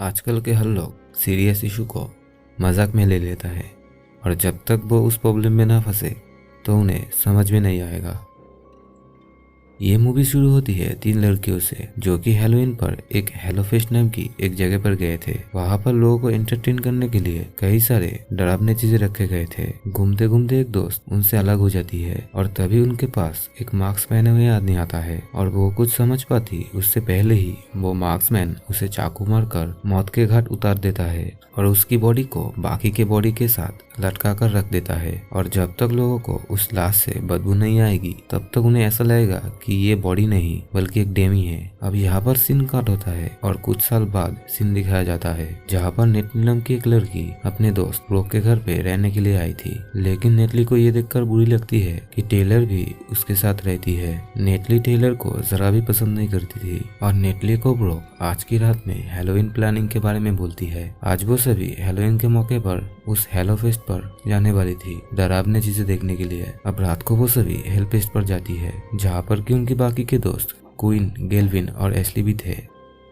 आजकल के हर लोग सीरियस इशू को मजाक में ले लेता है और जब तक वो उस प्रॉब्लम में ना फंसे तो उन्हें समझ में नहीं आएगा। ये मूवी शुरू होती है 3 लड़कियों से जो कि हैलोवीन पर एक हेलो फेस्ट नाम की एक जगह पर गए थे। वहां पर लोगों को एंटरटेन करने के लिए कई सारे डरावने चीजें रखे गए थे। घूमते घूमते एक दोस्त उनसे अलग हो जाती है और तभी उनके पास एक मास्क पहने हुए आदमी आता है और वो कुछ समझ पाती उससे पहले ही वो मार्क्समैन उसे चाकू मारकर मौत के घाट उतार देता है और उसकी बॉडी को बाकी के बॉडी के साथ लटका कर रख देता है। और जब तक लोगों को उस लाश से बदबू नहीं आएगी तब तक उन्हें ऐसा लगेगा कि ये बॉडी नहीं बल्कि एक डेमी है। अब यहाँ पर सीन काट होता है और कुछ साल बाद सीन दिखाया जाता है जहाँ पर नेटली नाम की एक लड़की अपने दोस्त ब्रोक के घर पे रहने के लिए आई थी। लेकिन नेटली को ये देखकर बुरी लगती है कि टेलर भी उसके साथ रहती है। नेटली टेलर को जरा भी पसंद नहीं करती थी और नेटली को ब्रोक आज की रात में हैलोवीन प्लानिंग के बारे में बोलती है। आज वो सभी हैलोवीन के मौके पर उस हेलो फेस्ट पर जाने वाली थी डरावने चीजें देखने के लिए। अब रात को वो सभी हेल फेस्ट पर जाती है जहाँ पर कि उनके बाकी के दोस्त क्वीन, गेल्विन और एशली भी थे।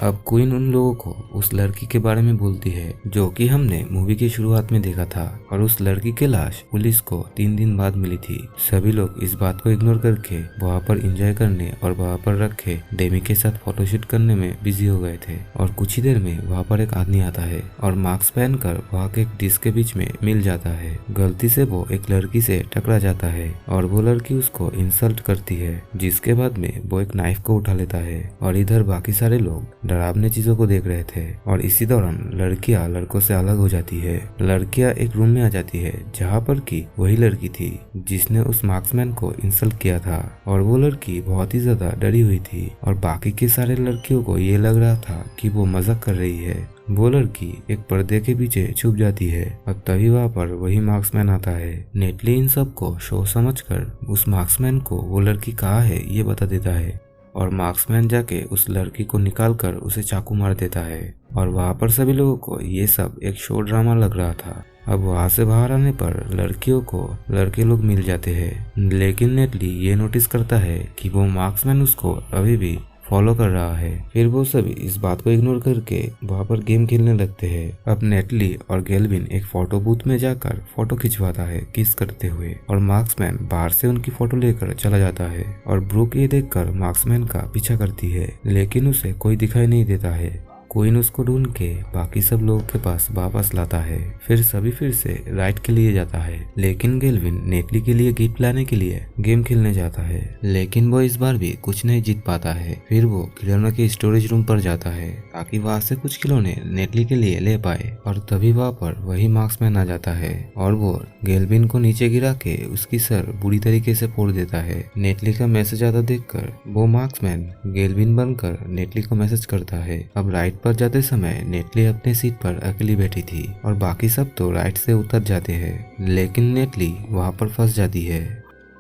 अब क्वीन उन लोगों को उस लड़की के बारे में बोलती है जो कि हमने मूवी की शुरुआत में देखा था और उस लड़की की लाश पुलिस को 3 दिन बाद मिली थी। सभी लोग इस बात को इग्नोर करके वहाँ पर एंजॉय करने और वहाँ पर रखे डेमी के साथ फोटोशूट करने में बिजी हो गए थे। और कुछ ही देर में वहाँ पर एक आदमी आता है और मास्क पहनकर वहाँ के एक डिश के बीच में मिल जाता है। गलती से वो एक लड़की से टकरा जाता है और वो लड़की उसको इंसल्ट करती है जिसके बाद में वो एक नाइफ को उठा लेता है। और इधर बाकी सारे लोग डरावने चीजों को देख रहे थे और इसी दौरान लड़कियां लड़कों से अलग हो जाती है। लड़कियां एक रूम में आ जाती है जहां पर कि वही लड़की थी जिसने उस मार्क्समैन को इंसल्ट किया था और वो लड़की बहुत ही ज्यादा डरी हुई थी और बाकी के सारे लड़कियों को ये लग रहा था कि वो मजाक कर रही है। वो लड़की एक पर्दे के पीछे छुप जाती है और तभी वहाँ पर वही मार्क्समैन आता है। नेटली इन सब को शो समझकर उस मार्क्समैन को वो लड़की कहाँ है ये बता देता है और मार्क्समैन जाके उस लड़की को निकाल कर उसे चाकू मार देता है। और वहाँ पर सभी लोगों को ये सब एक शो ड्रामा लग रहा था। अब वहाँ से बाहर आने पर लड़कियों को लड़के लोग मिल जाते हैं लेकिन नेटली ये नोटिस करता है कि वो मार्क्समैन उसको अभी भी फॉलो कर रहा है। फिर वो सभी इस बात को इग्नोर करके वहाँ पर गेम खेलने लगते हैं। अब नेटली और गेल्विन एक फोटो बूथ में जाकर फोटो खिंचवाता है किस करते हुए और मार्क्समैन बाहर से उनकी फोटो लेकर चला जाता है और ब्रूक ये देखकर मार्क्समैन का पीछा करती है लेकिन उसे कोई दिखाई नहीं देता है। क्वीन उसको ढूंढ के बाकी सब लोगों के पास वापस लाता है। फिर सभी फिर से राइड के लिए जाता है लेकिन गेल्विन नेटली के लिए गिफ्ट लाने के लिए गेम खेलने जाता है लेकिन वो इस बार भी कुछ नहीं जीत पाता है। फिर वो खिलौनों के स्टोरेज रूम पर जाता है ताकि वहाँ से कुछ खिलौने नेटली के लिए ले पाए और तभी वहाँ पर वही मार्क्समैन आ जाता है और वो गेल्विन को नीचे गिरा के उसकी सर बुरी तरीके से फोड़ देता है। नेटली का मैसेज आता देखकर वो मार्क्समैन गेल्विन बनकर नेटली को मैसेज करता है। अब राइड पर जाते समय नेटली अपने सीट पर अकेली बैठी थी और बाकी सब तो राइड से उतर जाते हैं लेकिन नेटली वहां पर फंस जाती है।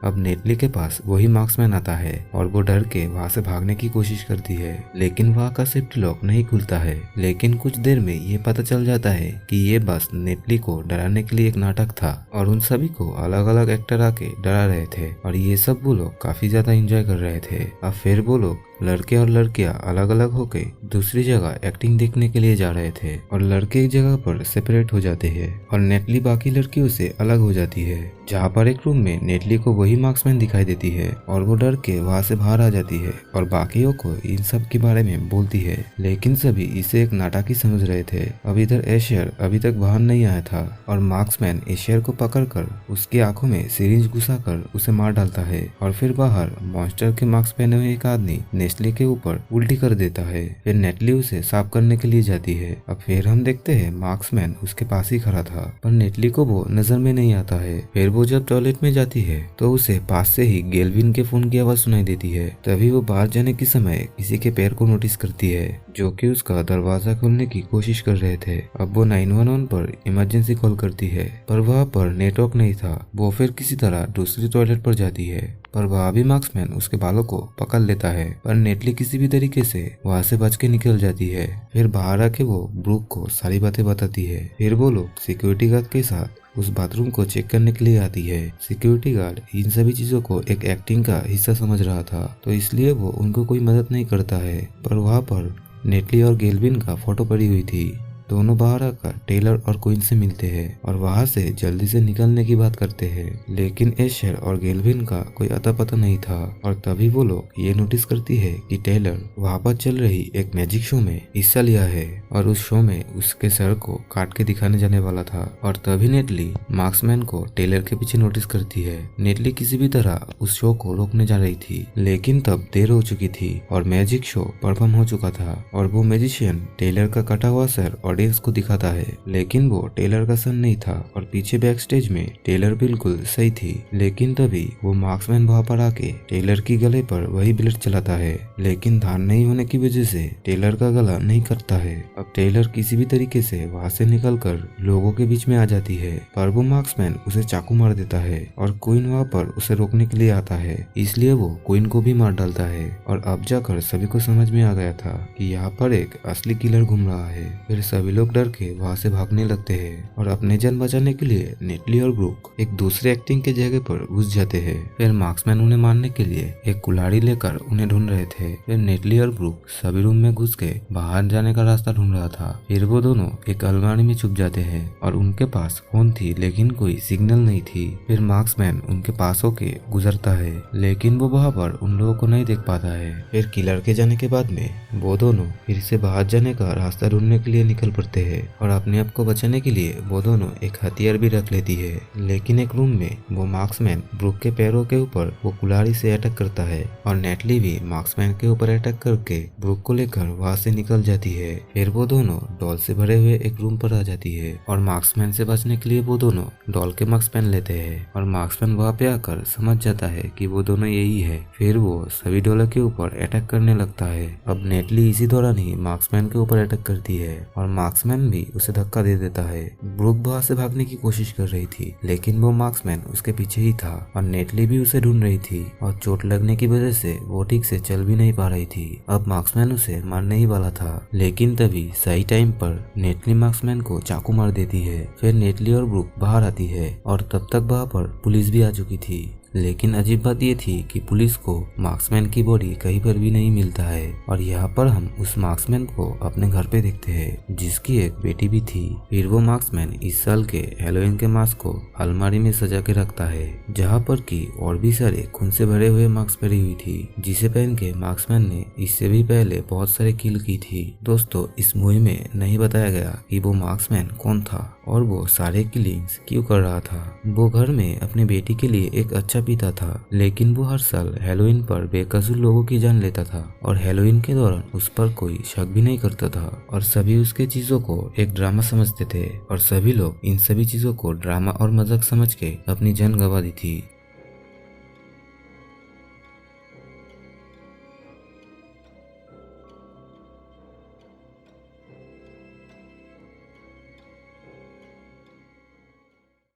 अब नेटली के पास वही मार्क्समैन आता है और वो डर के वहाँ से भागने की कोशिश करती है लेकिन वहाँ का सेफ्टी लॉक नहीं खुलता है। लेकिन कुछ देर में ये पता चल जाता है कि ये बस नेटली को डराने के लिए एक नाटक था और उन सभी को अलग अलग एक्टर आके डरा रहे थे और ये सब वो लोग काफी ज्यादा एंजॉय कर रहे थे। अब फिर वो लोग लड़के और लड़कियां अलग अलग होके दूसरी जगह एक्टिंग देखने के लिए जा रहे थे और लड़के एक जगह पर सेपरेट हो जाते हैं और नेटली बाकी लड़कियों से अलग हो जाती है जहाँ पर एक रूम में नेटली को वही मार्क्समैन दिखाई देती है और वो डर के वहाँ से बाहर आ जाती है और बाकियों को इन सब के बारे में बोलती है लेकिन सभी इसे एक नाटक ही समझ रहे थे। अब इधर एशियर अभी तक बाहर नहीं आया था और मार्क्समैन एशियर को पकड़कर उसकी आंखों में सिरिंज घुसाकर उसे मार डालता है और फिर बाहर मॉन्स्टर के मास्क पहने हुए एक आदमी नेस्ले के ऊपर उल्टी कर देता है। फिर नेटली उसे साफ करने के लिए जाती है। अब फिर हम देखते हैं मार्क्समैन उसके पास ही खड़ा था पर नेटली को वो नजर में नहीं आता है। फिर वो जब टॉयलेट में जाती है तो उसे पास से ही गेल्विन के फोन की आवाज सुनाई देती है। तभी वो बाहर जाने के समय किसी के पैर को नोटिस करती है जो कि उसका दरवाजा खोलने की कोशिश कर रहे थे। अब वो 911 पर इमरजेंसी कॉल करती है पर वहाँ पर नेटवर्क नहीं था। वो फिर किसी तरह दूसरी टॉयलेट पर जाती है पर वहाँ भी मार्क्समैन उसके बालों को पकड़ लेता है पर नेटली किसी भी तरीके से वहाँ से बच के निकल जाती है। फिर बाहर आके वो ब्रूक को सारी बातें बताती है। फिर वो लोग सिक्योरिटी गार्ड के साथ उस बाथरूम को चेक करने के लिए आती है। सिक्योरिटी गार्ड इन सभी चीजों को एक एक्टिंग का हिस्सा समझ रहा था तो इसलिए वो उनको कोई मदद नहीं करता है पर वहाँ पर नेटली और गेल्विन का फोटो पड़ी हुई थी। दोनों बाहर आकर टेलर और क्वीन से मिलते हैं और वहां से जल्दी से निकलने की बात करते हैं, लेकिन एशर और गेल्विन का कोई अता पता नहीं था। और तभी वो लोग ये नोटिस करती है कि टेलर वहां पर चल रही एक मैजिक शो में हिस्सा लिया है और उस शो में उसके सर को काट के दिखाने जाने वाला था। और तभी नेटली मार्क्समैन को टेलर के पीछे नोटिस करती है। नेटली किसी भी तरह उस शो को रोकने जा रही थी, लेकिन तब देर हो चुकी थी और मैजिक शो परफॉर्म हो चुका था। और वो मैजिशियन टेलर का कटा हुआ सर ऑडियंस को दिखाता है, लेकिन वो टेलर का सन नहीं था और पीछे बैक स्टेज में टेलर बिल्कुल सही थी। लेकिन तभी वो मार्क्समैन वहां पर आके टेलर की गले पर वही ब्लेड चलाता है, लेकिन धार नहीं होने की वजह से टेलर का गला नहीं कटता है। अब टेलर किसी भी तरीके से वहां से निकलकर लोगों के बीच में आ जाती है, पर वो मार्क्समैन उसे चाकू मार देता है और क्वीन वहां पर उसे रोकने के लिए आता है, इसलिए वो क्वीन को भी मार डालता है। और अब जाकर सभी को समझ में आ गया था कि यहाँ पर एक असली किलर घूम रहा है। फिर सभी लोग डर के वहां से भागने लगते हैं और अपने जान बचाने के लिए नेटली और ब्रूक एक दूसरे एक्टिंग के जगह पर घुस जाते हैं। फिर मार्क्समैन उन्हें मारने के लिए एक कुल्हाड़ी लेकर उन्हें ढूंढ रहे थे। फिर नेटली और ब्रूक सभी रूम में घुस के बाहर जाने का रास्ता ढूंढ रहा था। फिर वो दोनों एक अलमारी में छुप जाते हैं और उनके पास फोन थी, लेकिन कोई सिग्नल नहीं थी। फिर मार्क्समैन उनके पास होके गुजरता है, लेकिन वो वहां पर उन लोगों को नहीं देख पाता है। फिर किलर के जाने के बाद में वो दोनों फिर से बाहर जाने का रास्ता ढूंढने के लिए निकल पड़ते हैं और अपने आप को बचाने के लिए वो दोनों एक हथियार भी रख लेती है। लेकिन एक रूम में वो मार्क्समैन ब्रूक के पैरों के ऊपर वो कुल्हाड़ी से अटैक करता है और नेटली भी मार्क्समैन के ऊपर अटैक करके ब्रूक को लेकर वहां से निकल जाती है। फिर वो दोनों डॉल से भरे हुए एक रूम पर आ जाती है और मार्क्समैन से बचने के लिए वो दोनों डॉल के मास्क पहन लेते हैं और मार्क्समैन वहां पे आकर समझ जाता है कि वो दोनों यही है। फिर वो सभी डॉलर के ऊपर अटैक करने लगता है। अब नेटली इसी दौरान ही मार्क्समैन के ऊपर अटैक करती है और मार्क्समैन भी उसे धक्का दे देता है। ब्रूक वहां से भागने की कोशिश कर रही थी, लेकिन वो मार्क्समैन उसके पीछे ही था और नेटली भी उसे ढूंढ रही थी और चोट लगने की वजह से वो ठीक से चल भी नहीं पा रही थी। अब मार्क्समैन उसे मारने ही वाला था, लेकिन तभी सही टाइम पर नेटली मार्क्समैन को चाकू मार देती है। फिर नेटली और ब्रूक बाहर आती है और तब तक वहां पर पुलिस भी आ चुकी थी। लेकिन अजीब बात ये थी कि पुलिस को मार्क्समैन की बॉडी कहीं पर भी नहीं मिलता है और यहाँ पर हम उस मार्क्समैन को अपने घर पे देखते हैं, जिसकी एक बेटी भी थी। फिर वो मार्क्समैन इस साल के हैलोवीन के मास्क को अलमारी में सजा के रखता है, जहाँ पर की और भी सारे खून से भरे हुए मास्क पड़ी हुई थी, जिसे पहन के मार्क्समैन ने इससे भी पहले बहुत सारे किल की थी। दोस्तों, इस मूवी में नहीं बताया गया कि वो मार्क्समैन कौन था और वो सारे किलिंग्स क्यों कर रहा था। वो घर में अपनी बेटी के लिए एक अच्छा पिता था, लेकिन वो हर साल हैलोवीन पर बेकसूर लोगों की जान लेता था और हैलोवीन के दौरान उस पर कोई शक भी नहीं करता था और सभी उसके चीजों को एक ड्रामा समझते थे और सभी लोग इन सभी चीजों को ड्रामा और मजाक समझ के अपनी जान गंवा दी थी।